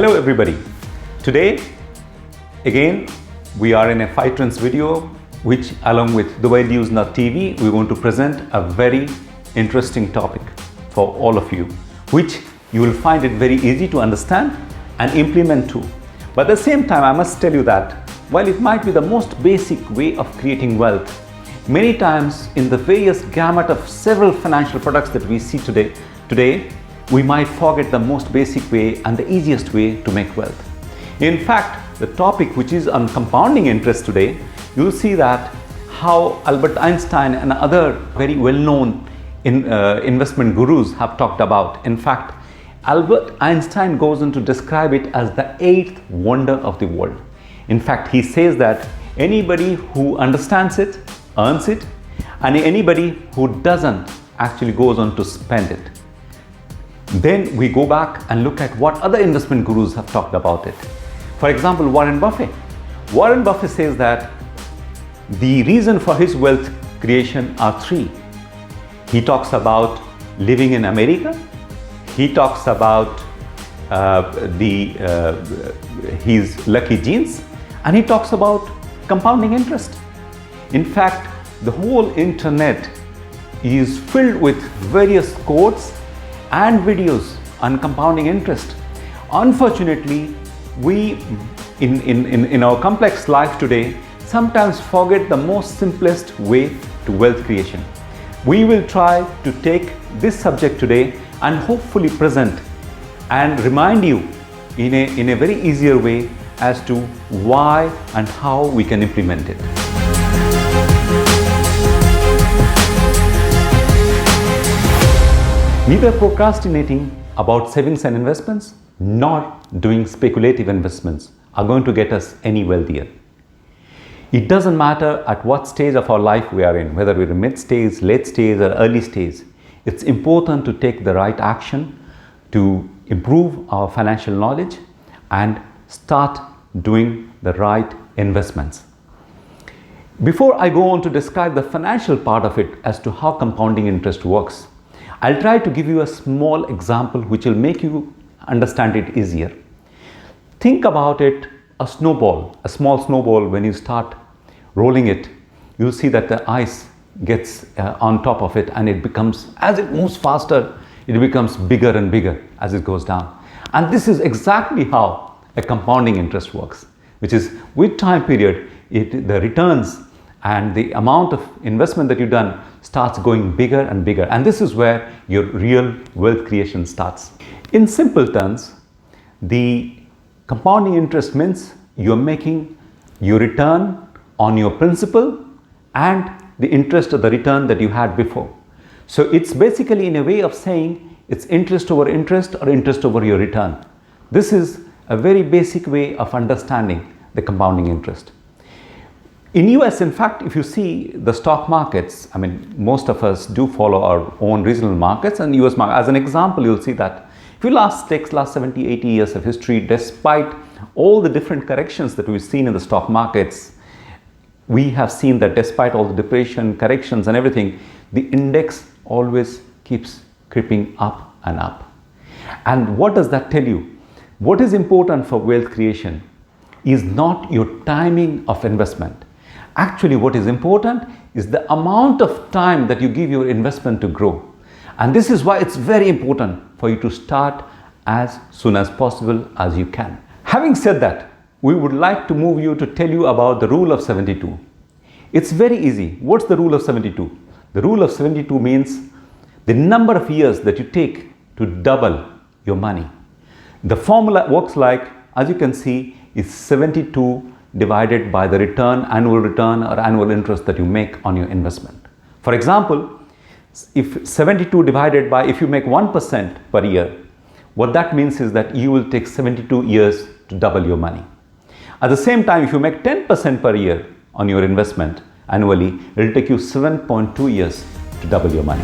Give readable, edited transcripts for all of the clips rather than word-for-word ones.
Hello everybody. Today again we are in a 5 trends video which along with Dubai News TV we want to present a very interesting topic for all of you, which you will find it very easy to understand and implement too. But at the same time I must tell you that while it might be the most basic way of creating wealth, many times in the various gamut of several financial products that we see today we might forget the most basic way and the easiest way to make wealth. In fact, the topic which is on compounding interest today, you'll see that how Albert Einstein and other very well-known investment gurus have talked about. In fact, Albert Einstein goes on to describe it as the 8th wonder of the world. In fact, he says that anybody who understands it earns it, and anybody who doesn't actually goes on to spend it. Then we go back and look at what other investment gurus have talked about it. For example, Warren Buffett. Warren Buffett says that the reason for his wealth creation are 3. He talks about living in America. He talks about his lucky genes, and he talks about compounding interest. In fact, the whole internet is filled with various quotes and videos on compounding interest. Unfortunately, we in our complex life today sometimes forget the most simplest way to wealth creation. We will try to take this subject today and hopefully present and remind you in a very easier way as to why and how we can implement it. Neither procrastinating about savings and investments nor doing speculative investments are going to get us any wealthier. It doesn't matter at what stage of our life we are in, whether we're in mid stage, late stage or early stage. It's important to take the right action to improve our financial knowledge and start doing the right investments. Before I go on to describe the financial part of it as to how compounding interest works, I'll try to give you a small example which will make you understand it easier. Think about it, a snowball, a small snowball. When you start rolling it, you'll see that the ice gets on top of it, and it becomes, as it moves faster, it becomes bigger and bigger as it goes down. And this is exactly how a compounding interest works, which is with time period, the returns and the amount of investment that you've done starts going bigger and bigger, and this is where your real wealth creation starts. In simple terms, the compounding interest means you're making your return on your principal and the interest of the return that you had before. So it's basically in a way of saying it's interest over interest or interest over your return. This is a very basic way of understanding the compounding interest. In US, in fact, if you see the stock markets, I mean, most of us do follow our own regional markets and US market. As an example, you'll see that if you take last 70, 80 years of history, despite all the different corrections that we've seen in the stock markets, we have seen that despite all the depression, corrections and everything, the index always keeps creeping up and up. And what does that tell you? What is important for wealth creation is not your timing of investment. Actually, what is important is the amount of time that you give your investment to grow. And this is why it's very important for you to start as soon as possible as you can. Having said that, we would like to move you to tell you about the rule of 72. It's very easy. What's the rule of 72? The rule of 72 means the number of years that you take to double your money. The formula works like, as you can see, is 72 divided by the annual return or annual interest that you make on your investment. For example, if 72 divided by, if you make 1% per year, what that means is that you will take 72 years to double your money. At the same time, if you make 10% per year on your investment annually, it will take you 7.2 years to double your money.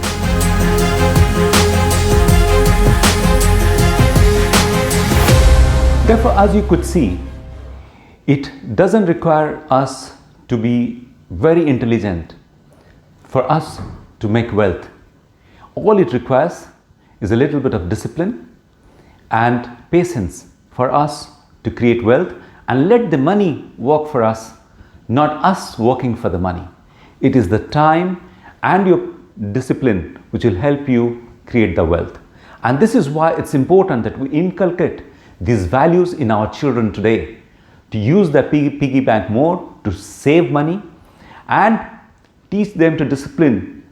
Therefore, as you could see, it doesn't require us to be very intelligent for us to make wealth. All it requires is a little bit of discipline and patience for us to create wealth and let the money work for us, not us working for the money. It is the time and your discipline which will help you create the wealth. And this is why it's important that we inculcate these values in our children today, to use the piggy bank more, to save money, and teach them to discipline,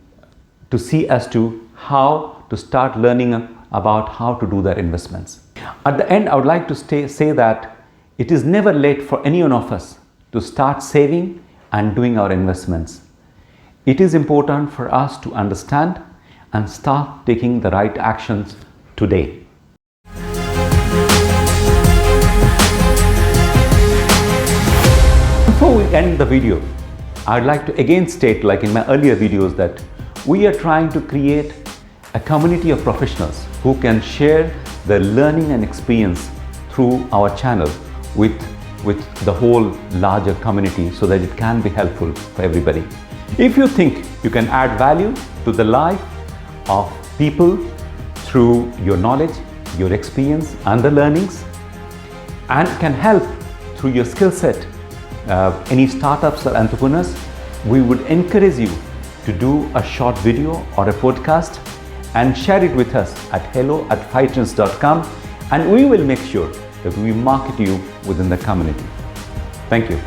to see as to how to start learning about how to do their investments. At the end, I would like to say that it is never late for any one of us to start saving and doing our investments. It is important for us to understand and start taking the right actions today. Before we end the video, I'd like to again state, like in my earlier videos, that we are trying to create a community of professionals who can share their learning and experience through our channel with the whole larger community, so that it can be helpful for everybody. If you think you can add value to the life of people through your knowledge, your experience and the learnings, and can help through your skill set any startups or entrepreneurs, we would encourage you to do a short video or a podcast and share it with us at hello@5trends.com, and we will make sure that we market you within the community. Thank you.